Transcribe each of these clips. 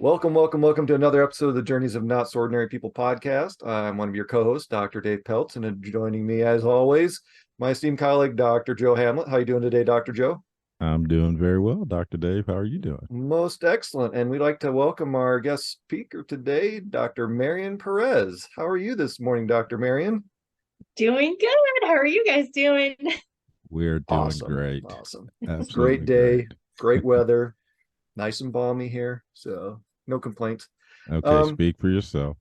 Welcome to another episode of the Journeys of Not So Ordinary People podcast. I'm one of your co-hosts, Dr. Dave Peltz, and joining me, as always, my esteemed colleague, Dr. Joe Hamlett. How are you doing today, Dr. Joe? I'm doing very well, Dr. Dave. How are you doing? Most excellent. And we'd like to welcome our guest speaker today, Dr. Marion Perez. How are you this morning, Dr. Marion? Doing good. How are you guys doing? We're doing Awesome. great. Awesome. Absolutely Great day, great. great weather, nice and balmy here. So no complaints. Okay, speak for yourself.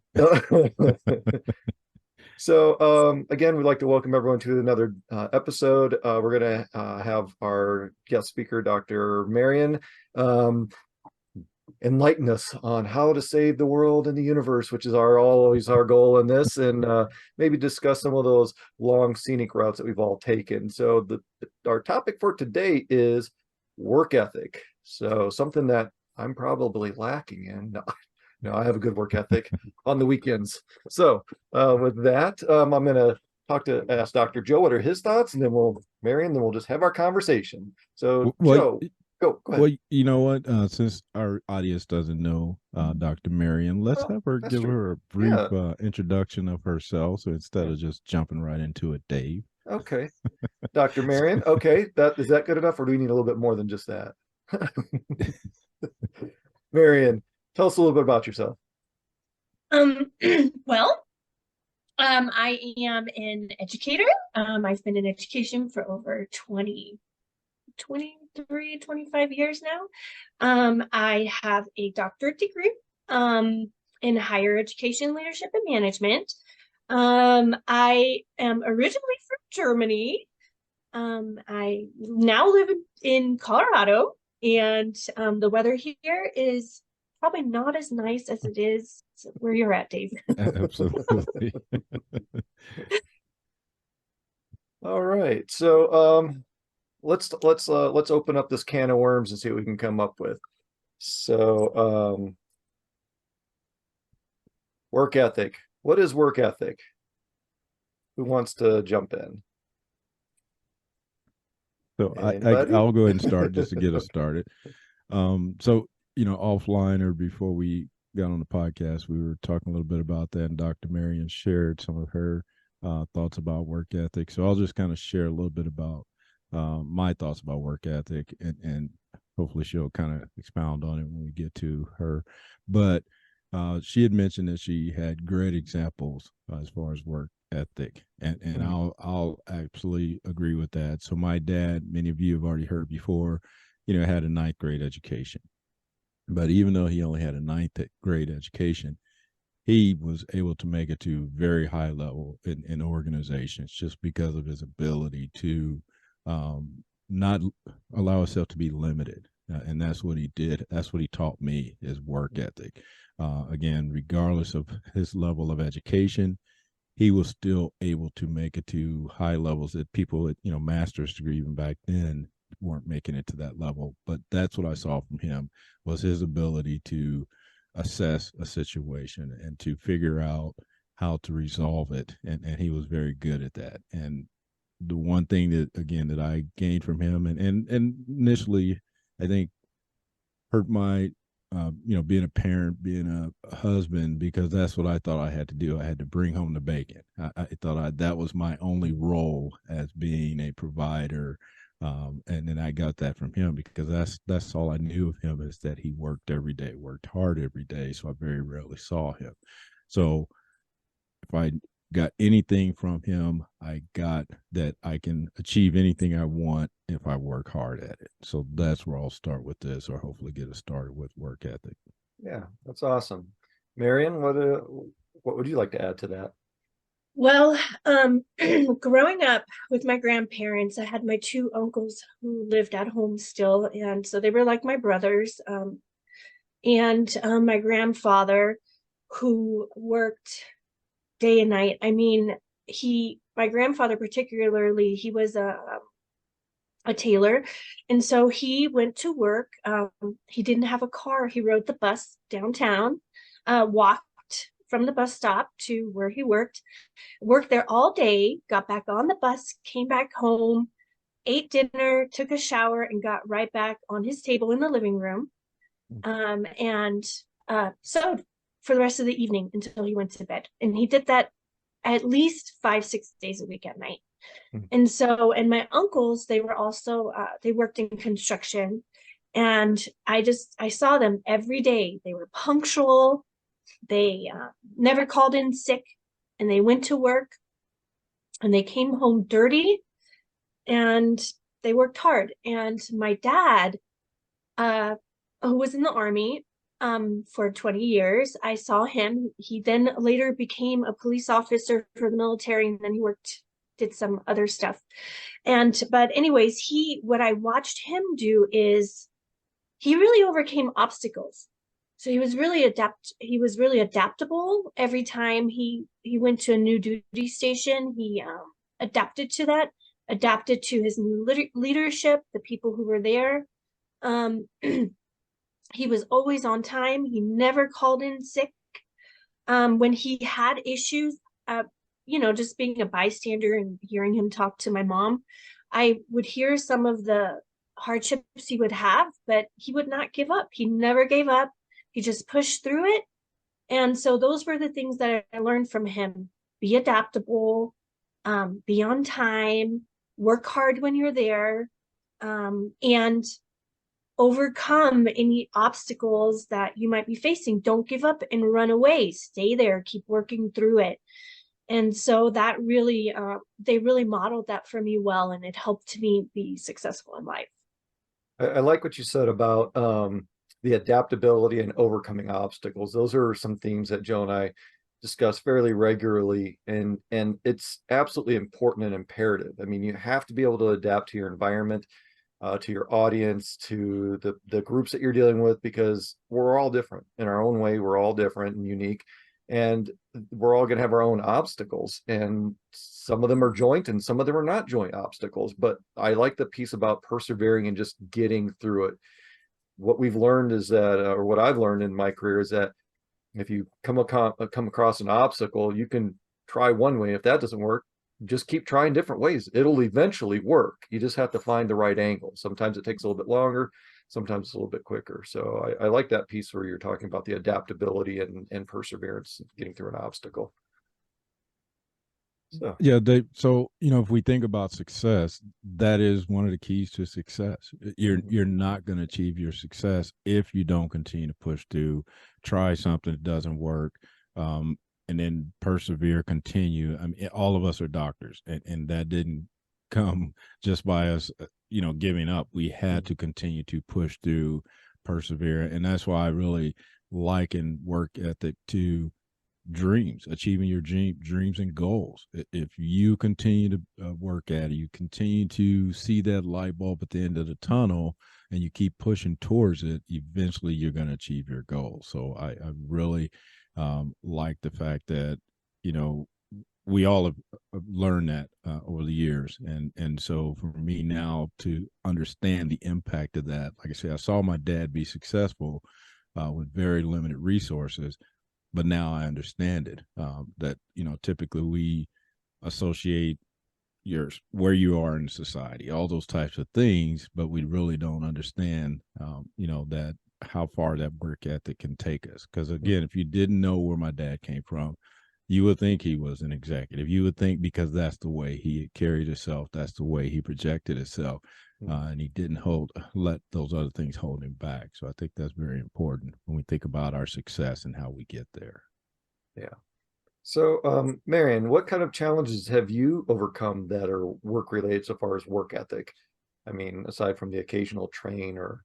So again, we'd like to welcome everyone to another episode. We're going to have our guest speaker, Dr. Marion, enlighten us on how to save the world and the universe, which is always our goal in this, and maybe discuss some of those long scenic routes that we've all taken. So our topic for today is work ethic. So something that I'm probably lacking in. No, I have a good work ethic on the weekends. So with that, I'm going to ask Dr. Joe what are his thoughts, and then we'll just have our conversation. So Joe, go ahead. Well, you know what? Since our audience doesn't know Dr. Marion, let's have her give her a brief introduction of herself. So instead of just jumping right into it, Dave. Okay. Dr. Marion, okay. Is that good enough, or do we need a little bit more than just that? Marion, tell us a little bit about yourself. Well, I am an educator. I've been in education for over 23, 25 years now. I have a doctorate degree in higher education, leadership, and management. I am originally from Germany. I now live in Colorado, and the weather here is probably not as nice as it is where you're at, Dave. Absolutely. All right. So let's open up this can of worms and see what we can come up with. So work ethic. What is work ethic? Who wants to jump in? So I'll go ahead and start just to get us started. So offline or before we got on the podcast, we were talking a little bit about that, and Dr. Marion shared some of her thoughts about work ethic. So I'll just kind of share a little bit about my thoughts about work ethic, and hopefully she'll kind of expound on it when we get to her. But she had mentioned that she had great examples as far as work ethic, and I'll absolutely agree with that. So my dad, many of you have already heard before, had a ninth grade education. But even though he only had a ninth grade education, he was able to make it to very high level in organizations just because of his ability to not allow himself to be limited. And that's what he did. That's what he taught me, is work ethic. Again, regardless of his level of education, he was still able to make it to high levels that people with, master's degree even back then weren't making it to that level. But that's what I saw from him, was his ability to assess a situation and to figure out how to resolve it. And he was very good at that. And the one thing that I gained from him and initially, I think, hurt my, being a parent, being a husband, because that's what I thought I had to do. I had to bring home the bacon. I thought that was my only role as being a provider. And then I got that from him because that's all I knew of him, is that he worked every day, worked hard every day. So I very rarely saw him. So if I got anything from him, I got that I can achieve anything I want if I work hard at it. So that's where I'll start with this, or hopefully get us started with work ethic. Yeah, that's awesome. Marion, what would you like to add to that? Well, growing up with my grandparents, I had my two uncles who lived at home still, and so they were like my brothers. And my grandfather, who worked day and night. I mean, my grandfather particularly, he was a tailor, and so he went to work. He didn't have a car. He rode the bus downtown, walked from the bus stop to where he worked there all day, got back on the bus, came back home, ate dinner, took a shower, and got right back on his table in the living room. And sewed for the rest of the evening until he went to bed. And he did that at least 5-6 days a week at night. And so, and my uncles, they were also, they worked in construction, and I saw them every day. They were punctual. They never called in sick, and they went to work, and they came home dirty, and they worked hard. And my dad, who was in the Army for 20 years, I saw him. He then later became a police officer for the military, and then he did some other stuff. But anyways, what I watched him do is he really overcame obstacles. So he was really adaptable. Every time he went to a new duty station, he adapted to that, adapted to his new leadership, the people who were there. He was always on time. He never called in sick. When he had issues, just being a bystander and hearing him talk to my mom, I would hear some of the hardships he would have, but he would not give up. He never gave up. He just pushed through it. And so those were the things that I learned from him. Be adaptable, be on time, work hard when you're there, and overcome any obstacles that you might be facing. Don't give up and run away. Stay there, keep working through it. And so that really, they really modeled that for me well, and it helped me be successful in life. I like what you said about the adaptability and overcoming obstacles. Those are some themes that Joe and I discuss fairly regularly, and it's absolutely important and imperative. I mean, you have to be able to adapt to your environment, to your audience, to the groups that you're dealing with, because we're all different in our own way. We're all different and unique, and we're all going to have our own obstacles, and some of them are joint and some of them are not joint obstacles. But I like the piece about persevering and just getting through it. What we've learned is that, or what I've learned in my career, is that if you come across an obstacle, you can try one way. If that doesn't work, just keep trying different ways. It'll eventually work. You just have to find the right angle. Sometimes it takes a little bit longer, sometimes it's a little bit quicker. So I like that piece where you're talking about the adaptability and perseverance, getting through an obstacle. So. Yeah, Dave. So, if we think about success, that is one of the keys to success. You're not going to achieve your success if you don't continue to push through, try something that doesn't work, and then persevere, continue. I mean, all of us are doctors, and that didn't come just by us, giving up. We had to continue to push through, persevere, and that's why I really liken work ethic to dreams, achieving your dreams and goals. If you continue to work at it, you continue to see that light bulb at the end of the tunnel, and you keep pushing towards it, eventually you're going to achieve your goal. So I really like the fact that, we all have learned that over the years. And so for me now to understand the impact of that, like I said, I saw my dad be successful with very limited resources. But now I understand it, that, typically we associate where you are in society, all those types of things, but we really don't understand, that how far that work ethic can take us. Because again, if you didn't know where my dad came from, you would think he was an executive. You would think because that's the way he carried himself, that's the way he projected himself. And he didn't let those other things hold him back. So I think that's very important when we think about our success and how we get there. Yeah. So, Marion, what kind of challenges have you overcome that are work related so far as work ethic? I mean, aside from the occasional train or,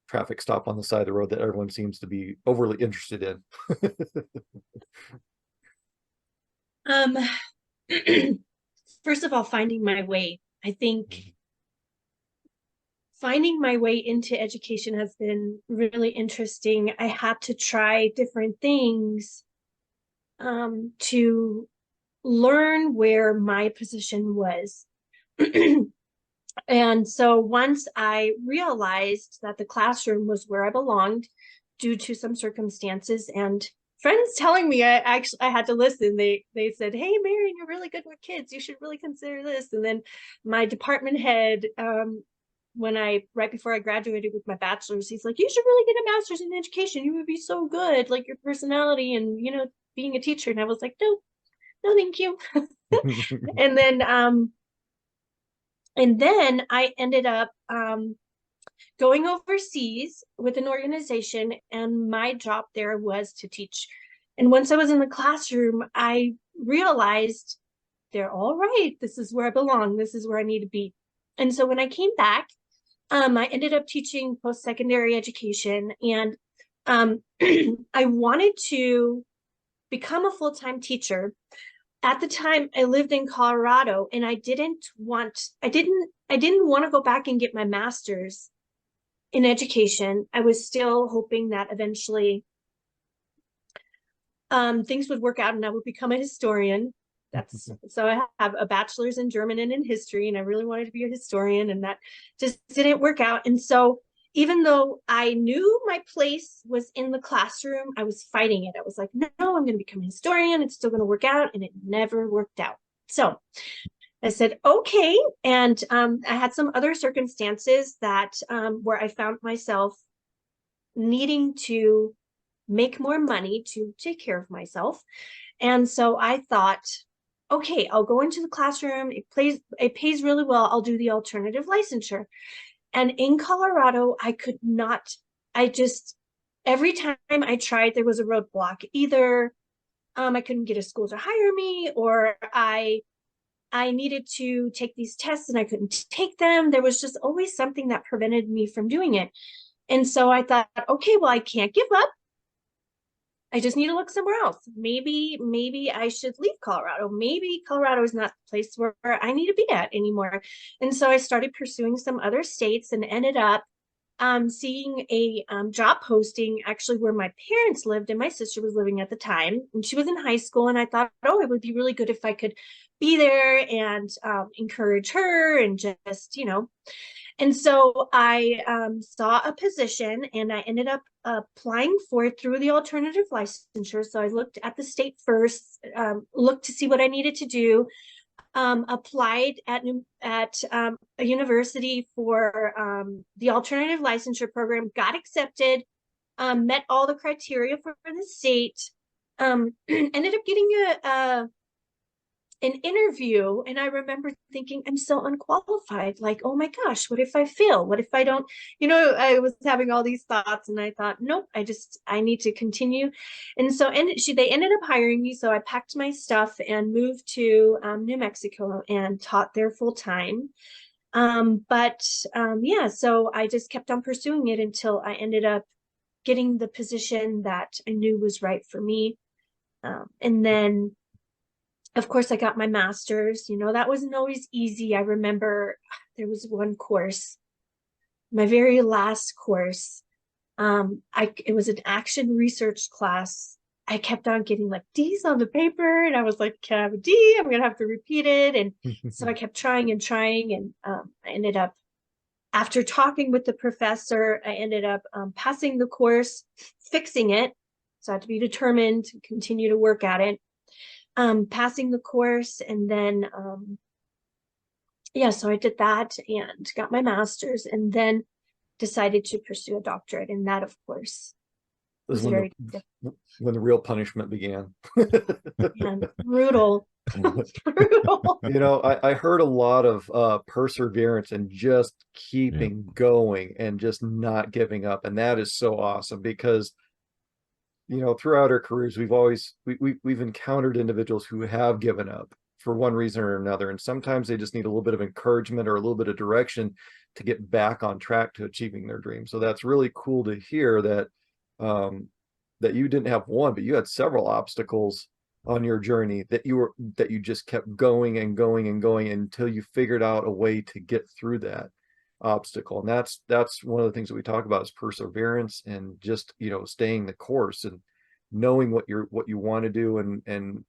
traffic stop on the side of the road that everyone seems to be overly interested in. First of all, finding my way. I think finding my way into education has been really interesting. I had to try different things to learn where my position was. And so once I realized that the classroom was where I belonged due to some circumstances and friends telling me I had to listen, they said, "Hey, Marion, you're really good with kids. You should really consider this." And then my department head right before I graduated with my bachelor's, he's like, you should really get a master's in education. You would be so good, like your personality and, being a teacher. And I was like, no, no, thank you. And then I ended up going overseas with an organization, and my job there was to teach. And once I was in the classroom, I realized they're all right. This is where I belong. This is where I need to be. And so when I came back, I ended up teaching post-secondary education, and I wanted to become a full-time teacher. At the time, I lived in Colorado, and I didn't want to go back and get my master's in education. I was still hoping that eventually things would work out and I would become a historian. So I have a bachelor's in German and in history, and I really wanted to be a historian, and that just didn't work out. And so even though I knew my place was in the classroom, I was fighting it. I was like, no, I'm going to become a historian. It's still going to work out. And it never worked out. So I said, okay. And I had some other circumstances that where I found myself needing to make more money to take care of myself. And so I thought, okay, I'll go into the classroom. It pays really well. I'll do the alternative licensure. And in Colorado, I could not, every time I tried, there was a roadblock. Either I couldn't get a school to hire me, or I needed to take these tests and I couldn't take them. There was just always something that prevented me from doing it. And so I thought, okay, well, I can't give up. I just need to look somewhere else. Maybe I should leave Colorado. Maybe Colorado is not the place where I need to be at anymore. And so I started pursuing some other states and ended up seeing a job posting actually where my parents lived, and my sister was living at the time, and she was in high school. And I thought, oh, it would be really good if I could be there and encourage her and just, And so I saw a position, and I ended up applying for it through the alternative licensure. So I looked at the state first, looked to see what I needed to do, applied at a university for the alternative licensure program, got accepted, met all the criteria for the state, ended up getting an interview. And I remember thinking, I'm so unqualified. Like, oh my gosh, what if I fail? What if I don't, I was having all these thoughts, and I thought, nope, I need to continue. And so, they ended up hiring me. So I packed my stuff and moved to New Mexico and taught there full time. Yeah, so I just kept on pursuing it until I ended up getting the position that I knew was right for me. And then, of course, I got my master's. That wasn't always easy. I remember there was one course, my very last course. It was an action research class. I kept on getting like D's on the paper, and I was like, can I have a D? I'm gonna have to repeat it. And so I kept trying, and I ended up, after talking with the professor, I ended up passing the course, fixing it. So I had to be determined to continue to work at it. Passing the course, and then so I did that and got my master's, and then decided to pursue a doctorate. And that, of course, was very when the real punishment began. Brutal. I heard a lot of perseverance and just keeping going and just not giving up, and that is so awesome, because throughout our careers, we've encountered individuals who have given up for one reason or another. And sometimes they just need a little bit of encouragement or a little bit of direction to get back on track to achieving their dream. So that's really cool to hear that, that you didn't have one, but you had several obstacles on your journey that you just kept going and going and going until you figured out a way to get through that obstacle. And that's one of the things that we talk about is perseverance, and just staying the course and knowing what you want to do, and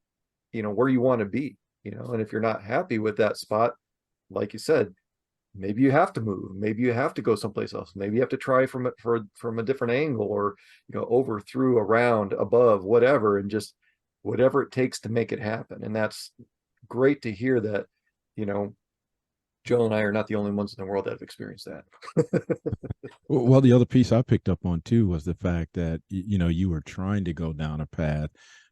where you want to be, and if you're not happy with that spot, like you said, maybe you have to move, maybe you have to go someplace else, maybe you have to try from a different angle, or over, through, around, above, whatever, and just whatever it takes to make it happen. And that's great to hear that Joe and I are not the only ones in the world that have experienced that. Well, the other piece I picked up on too was the fact that you were trying to go down a path,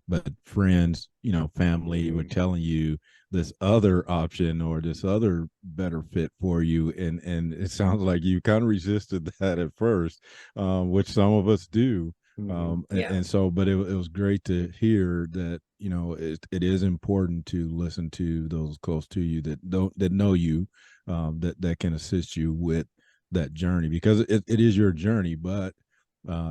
but friends, family were telling you this other option or this other better fit for you, and it sounds like you kind of resisted that at first, which some of us do. And so, but it was great to hear that it is important to listen to those close to you that know you, that can assist you with that journey, because it is your journey. But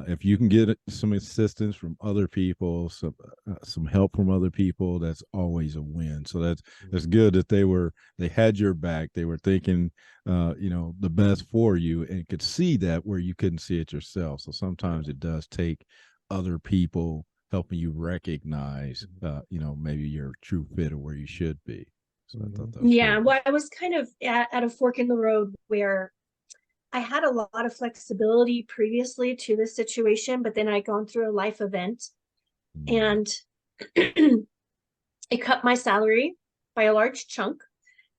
if you can get some assistance from other people, some help from other people, that's always a win. So that's good that they had your back. They were thinking the best for you, and could see that where you couldn't see it yourself. So sometimes it does take other people helping you recognize maybe your true fit or where you should be. So I thought that was well, I was kind of at a fork in the road where I had a lot of flexibility previously to this situation, but then I'd gone through a life event and it cut my salary by a large chunk.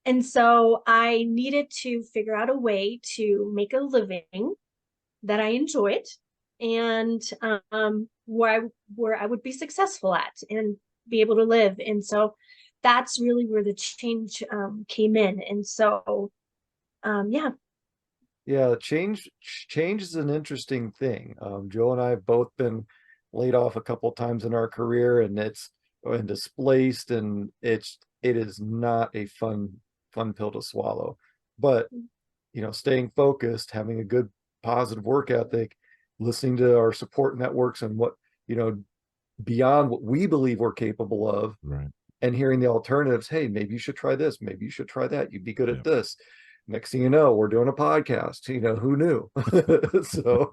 And so I needed to figure out a way to make a living that I enjoyed and where I would be successful at and be able to live. And so that's really where the change came in. And so, Yeah, change is an interesting thing. Joe and I have both been laid off a couple of times in our career, and displaced, and it is not a fun pill to swallow. But staying focused, having a good positive work ethic, listening to our support networks and what beyond what we believe we're capable of, right, and hearing the alternatives. Hey, maybe you should try this, maybe you should try that, you'd be good at this. Next thing you know, we're doing a podcast. Who knew? So,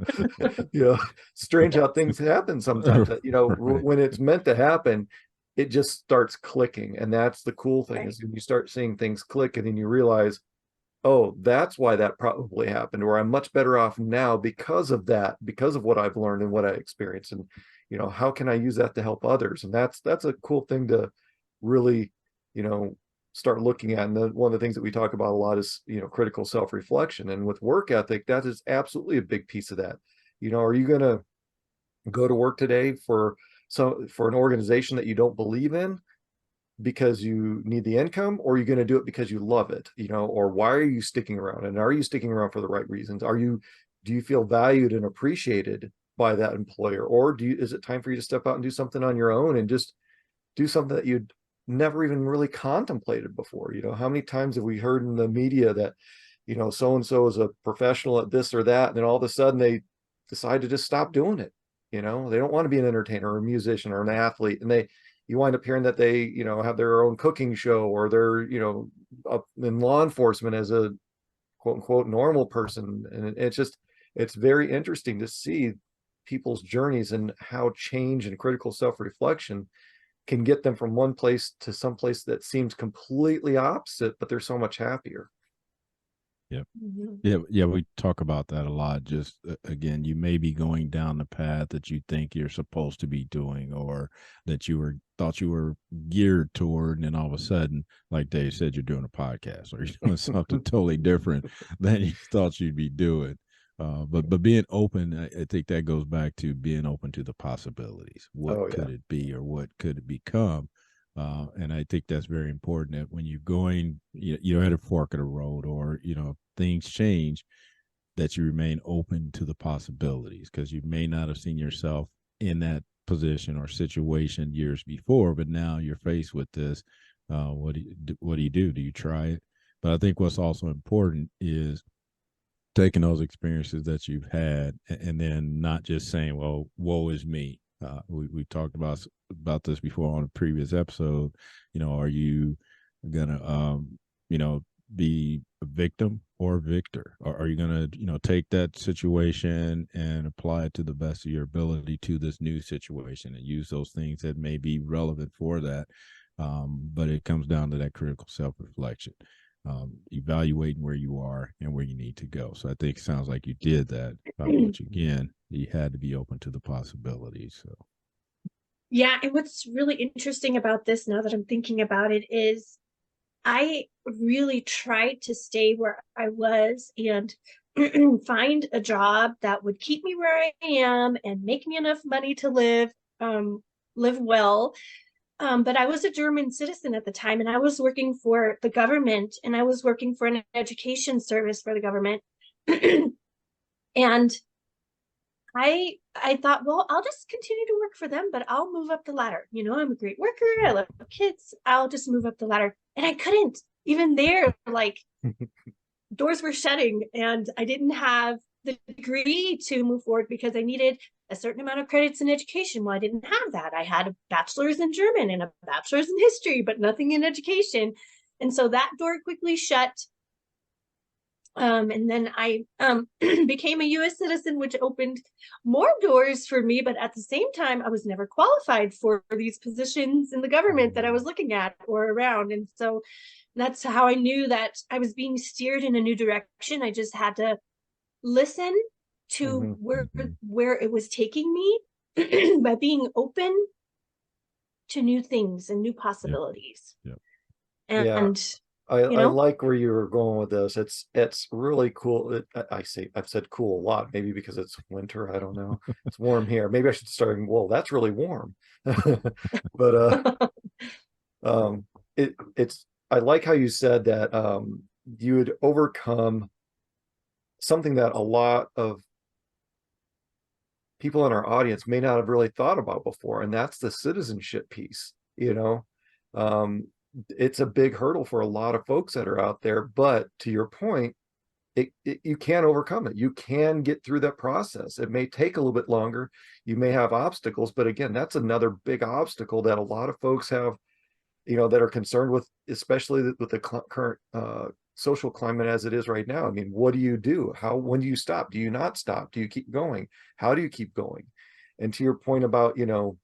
strange how things happen sometimes. That, right. when it's meant to happen, it just starts clicking. And that's the cool thing, is when you start seeing things click, and then you realize, oh, that's why that probably happened, or I'm much better off now because of that, because of what I've learned and what I experienced. And, how can I use that to help others? And that's a cool thing to really, start looking at. And one of the things that we talk about a lot is critical self-reflection, and with work ethic, that is absolutely a big piece of that. Are you going to go to work today for an organization that you don't believe in because you need the income, or are you going to do it because you love it? Or why are you sticking around, and are you sticking around for the right reasons? Do you feel valued and appreciated by that employer, or is it time for you to step out and do something on your own, and just do something that you'd never even really contemplated before? How many times have we heard in the media that so and so is a professional at this or that, and then all of a sudden they decide to just stop doing it. They don't want to be an entertainer or a musician or an athlete, and you wind up hearing that they have their own cooking show, or they're up in law enforcement as a quote unquote normal person. And it's very interesting to see people's journeys and how change and critical self-reflection can get them from one place to some place that seems completely opposite, but they're so much happier. Yep. Yeah, we talk about that a lot. Just again, you may be going down the path that you think you're supposed to be doing, or that thought you were geared toward, and then all of a sudden, like Dave said, you're doing a podcast, or you're doing something totally different than you thought you'd be doing. But being open, I think that goes back to being open to the possibilities. What could it be, or what could it become? And I think that's very important, that when you're going, you're at a fork of the road, or, things change, that you remain open to the possibilities, because you may not have seen yourself in that position or situation years before, but now you're faced with this. What do you do? Do you try it? But I think what's also important is taking those experiences that you've had, and then not just saying, well, woe is me. We talked about this before on a previous episode. Are you gonna be a victim or a victor? Or are you gonna take that situation and apply it to the best of your ability to this new situation, and use those things that may be relevant for that? But it comes down to that critical self-reflection, evaluating where you are and where you need to go. So I think it sounds like you did that, which again, you had to be open to the possibilities. So yeah, and what's really interesting about this, now that I'm thinking about it, is I really tried to stay where I was and find a job that would keep me where I am and make me enough money to live well. But I was a German citizen at the time, and I was working for the government, and I was working for an education service for the government. And I thought, well, I'll just continue to work for them, but I'll move up the ladder. You know, I'm a great worker. I love kids. I'll just move up the ladder. And I couldn't. Even there, like doors were shutting, and I didn't have the degree to move forward because I needed a certain amount of credits in education. Well, I didn't have that. I had a bachelor's in German and a bachelor's in history, but nothing in education. And so that door quickly shut. And then I became a US citizen, which opened more doors for me. But at the same time, I was never qualified for these positions in the government that I was looking at or around. And so that's how I knew that I was being steered in a new direction. I just had to listen to where it was taking me by being open to new things and new possibilities. And I like where you were going with this. It's really cool. I've said cool a lot, maybe because it's winter. I don't know. It's warm here. Maybe I should start. Well, that's really warm. But I like how you said that you would overcome something that a lot of people in our audience may not have really thought about before, and that's the citizenship piece. You know, it's a big hurdle for a lot of folks that are out there, but to your point, you can overcome it. You can get through that process. It may take a little bit longer. You may have obstacles, but again, that's another big obstacle that a lot of folks have, you know, that are concerned with, especially with the current social climate as it is right now. I mean, what do you do? When do you stop? Do you not stop? Do you keep going? How do you keep going? And to your point about, you know,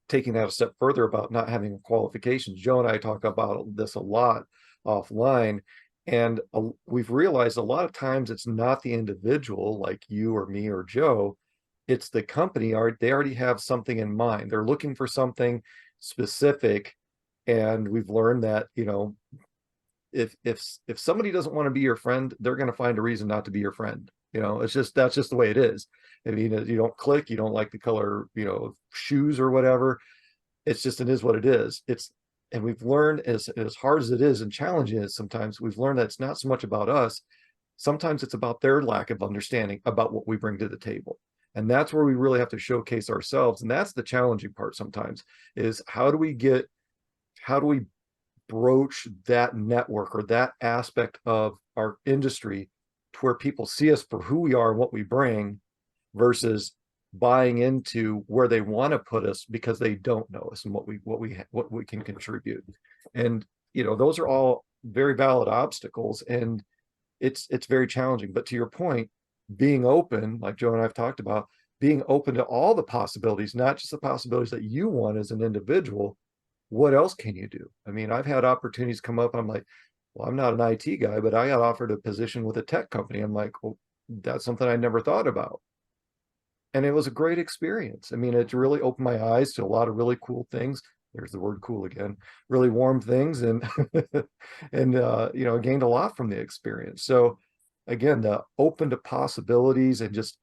taking that a step further about not having qualifications, Joe and I talk about this a lot offline, and we've realized a lot of times it's not the individual like you or me or Joe, it's the company. They already have something in mind. They're looking for something specific, and we've learned that, you know, if somebody doesn't want to be your friend, they're going to find a reason not to be your friend. You know, that's just the way it is. I mean, you don't click, you don't like the color, you know, shoes or whatever. It is what it is. And we've learned, as hard as it is and challenging it sometimes, we've learned that it's not so much about us. Sometimes it's about their lack of understanding about what we bring to the table. And that's where we really have to showcase ourselves. And that's the challenging part sometimes, is how do we broach that network or that aspect of our industry to where people see us for who we are and what we bring, versus buying into where they want to put us because they don't know us and what we can contribute. And, you know, those are all very valid obstacles, and it's very challenging. But to your point, being open, like Joe and I've talked about, being open to all the possibilities, not just the possibilities that you want as an individual. What else can you do? I mean, I've had opportunities come up. I'm like, well, I'm not an IT guy, but I got offered a position with a tech company. I'm like, well, that's something I never thought about. And it was a great experience. I mean, it really opened my eyes to a lot of really cool things. There's the word cool again, really warm things. And, and, you know, gained a lot from the experience. So again, the open to possibilities and just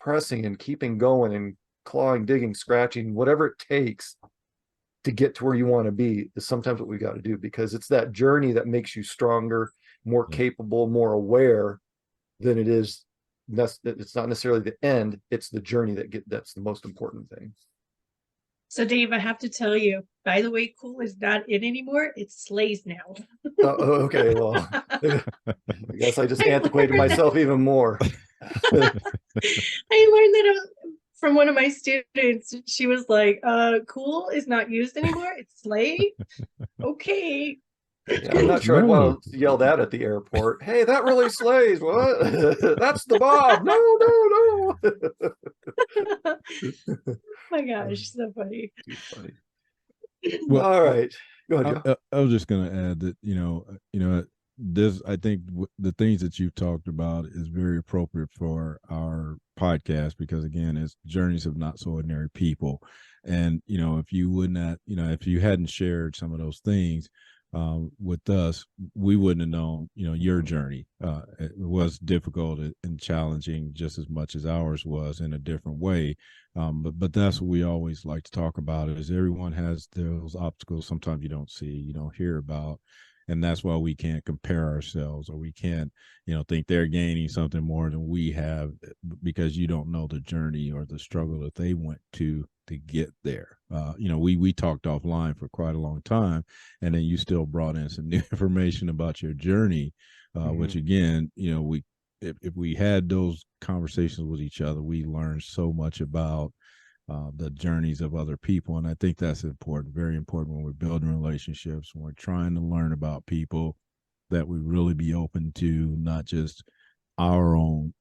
pressing and keeping going and clawing, digging, scratching, whatever it takes to get to where you want to be is sometimes what we got to do, because it's that journey that makes you stronger, more capable, more aware than it is. It's not necessarily the end, it's the journey that's the most important thing. So Dave, I have to tell you, by the way, cool is not in anymore. It's slays now. Okay, well, I guess I just antiquated myself even more. I learned that from one of my students. She was like, cool is not used anymore. It's slay. Okay. Yeah, I'm not sure I'd want to yell that at the airport. Hey, that really slays. What? That's the Bob. No. Oh my gosh, so funny. Too funny. Well, all right. Go ahead, Joe. I was just going to add that, you know, this, I think the things that you've talked about is very appropriate for our podcast, because again, it's journeys of not so ordinary people. And, you know, if you would not, you know, if you hadn't shared some of those things, with us, we wouldn't have known, your journey. It was difficult and challenging just as much as ours was in a different way. But that's what we always like to talk about, is everyone has those obstacles sometimes you don't see, you don't hear about. And that's why we can't compare ourselves, or we can't, think they're gaining something more than we have, because you don't know the journey or the struggle that they went to get there. We talked offline for quite a long time, and then you still brought in some new information about your journey, which again, if we had those conversations with each other, we learned so much about the journeys of other people. And I think that's important, very important, when we're building relationships, when we're trying to learn about people, that we really be open to not just our own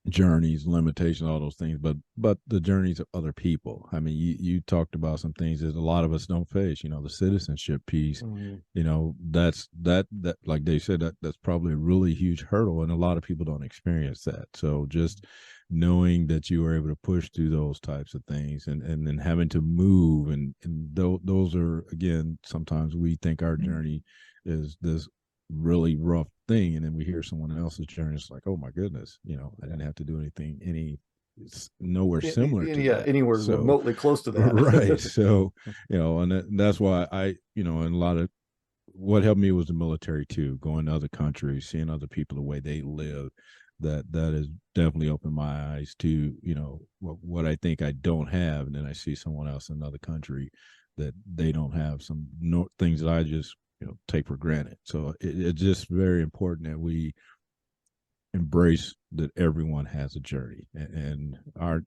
journeys, limitations, all those things, but the journeys of other people. I mean, you talked about some things that a lot of us don't face, the citizenship piece. That's that like Dave said, that's probably a really huge hurdle, and a lot of people don't experience that. So just knowing that you were able to push through those types of things, and then having to move, and those are, again, sometimes we think our journey is this really rough thing, and then we hear someone else's journey. It's like, oh my goodness, I didn't have to do anything nowhere similar to that. Anywhere remotely close to that. Right. So, and that's why I, and a lot of what helped me was the military too, going to other countries, seeing other people, the way they live. That has definitely opened my eyes to, what I think I don't have, and then I see someone else in another country that they don't have some things that I just take for granted. So it's just very important that we embrace that everyone has a journey, and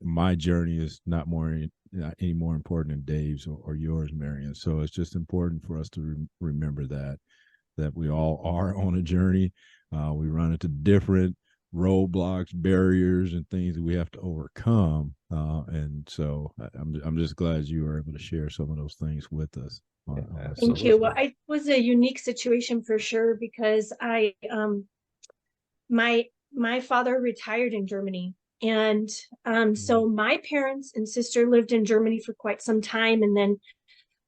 my journey is not any more important than Dave's or yours, Marion. So it's just important for us to remember that we all are on a journey. We run into different roadblocks, barriers, and things that we have to overcome. And so I'm just glad you were able to share some of those things with us. Thank you. Well, it was a unique situation for sure, because my father retired in Germany, and so my parents and sister lived in Germany for quite some time, and then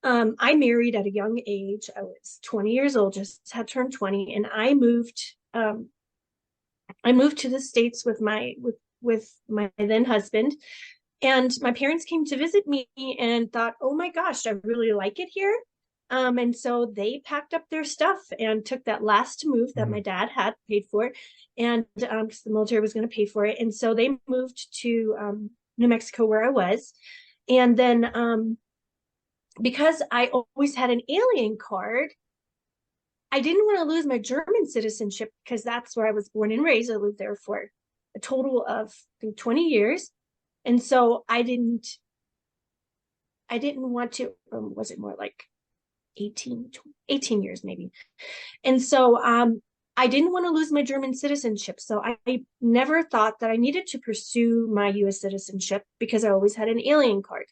I married at a young age. I was 20 years old, just had turned 20, and I moved to the States with my then husband. And my parents came to visit me and thought, oh my gosh, I really like it here. And so they packed up their stuff and took that last move that my dad had paid for, and because the military was going to pay for it. And so they moved to New Mexico, where I was. And then because I always had an alien card, I didn't want to lose my German citizenship, because that's where I was born and raised. I lived there for a total of, I think, 20 years. And so I didn't want to, was it more like 18 years maybe. And so I didn't want to lose my German citizenship. So I never thought that I needed to pursue my US citizenship, because I always had an alien card.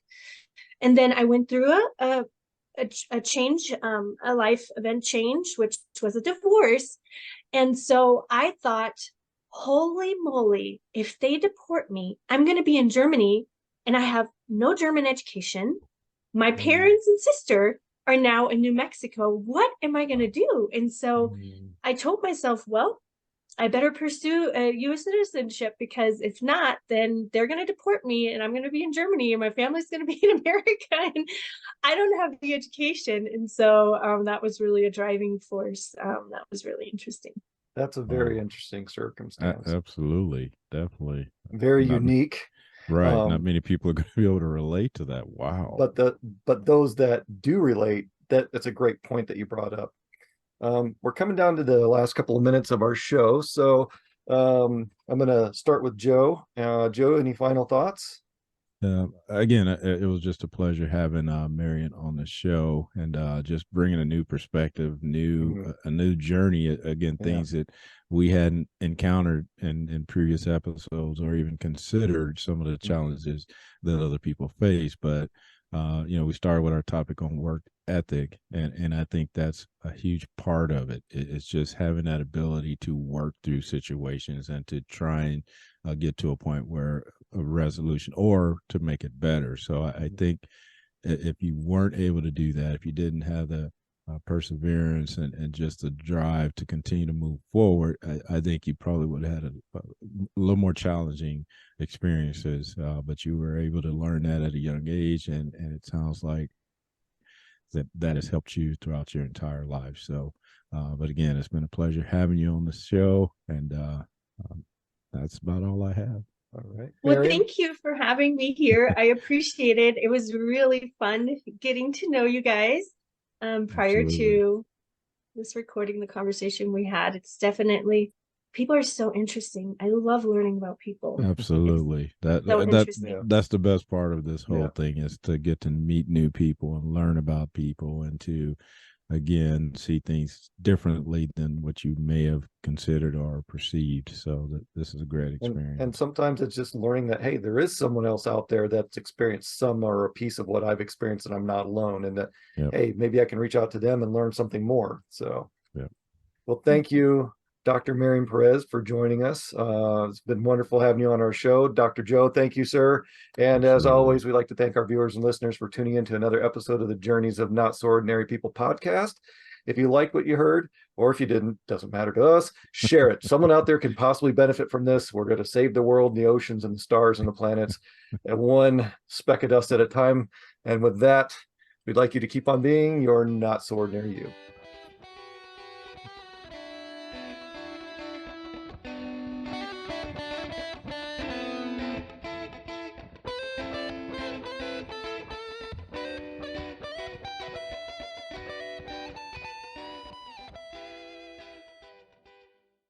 And then I went through a change, a life event change, which was a divorce. And so I thought, holy moly, if they deport me, I'm going to be in Germany, and I have no German education. My parents and sister are now in New Mexico. What am I going to do? And so I told myself, well, I better pursue a U.S. citizenship, because if not, then they're going to deport me, and I'm going to be in Germany, and my family's going to be in America, and I don't have the education. And so that was really a driving force. That was really interesting. That's a very interesting circumstance. Absolutely. Definitely. Very unique. Right. Not many people are going to be able to relate to that. Wow. But those that do relate, that's a great point that you brought up. We're coming down to the last couple of minutes of our show. So I'm going to start with Joe. Joe, any final thoughts? Again, it was just a pleasure having Marion on the show, and just bringing a new perspective, a new journey. Again, things that we hadn't encountered in previous episodes, or even considered some of the challenges that other people face. But we started with our topic on work ethic, and I think that's a huge part of it. It's just having that ability to work through situations and to try and get to a point where a resolution, or to make it better. So I think if you weren't able to do that, if you didn't have the perseverance and just the drive to continue to move forward, I think you probably would have had a little more challenging experiences, but you were able to learn that at a young age, and it sounds like that has helped you throughout your entire life. So, but again, it's been a pleasure having you on the show, and that's about all I have. All right. Well, Marion? thank you for having me here. I appreciate it. It was really fun getting to know you guys prior Absolutely. to this recording, the conversation we had. It's definitely, people are so interesting. I love learning about people. Absolutely. So interesting. That's the best part of this whole Yeah. thing, is to get to meet new people and learn about people, and to again see things differently than what you may have considered or perceived. So this is a great experience. And sometimes it's just learning that, hey, there is someone else out there that's experienced some or a piece of what I've experienced, and I'm not alone, and that, Yep. hey, maybe I can reach out to them and learn something more. So, Yep. well, thank you, Dr. Marion Perez, for joining us. It's been wonderful having you on our show. Dr. Joe, thank you, sir. And as Absolutely. always, we'd like to thank our viewers and listeners for tuning in to another episode of the Journeys of Not So Ordinary People podcast. If you like what you heard, or if you didn't, doesn't matter to us, share it. Someone out there can possibly benefit from this. We're going to save the world, and the oceans, and the stars, and the planets, and one speck of dust at a time. And with that, we'd like you to keep on being your not so ordinary you.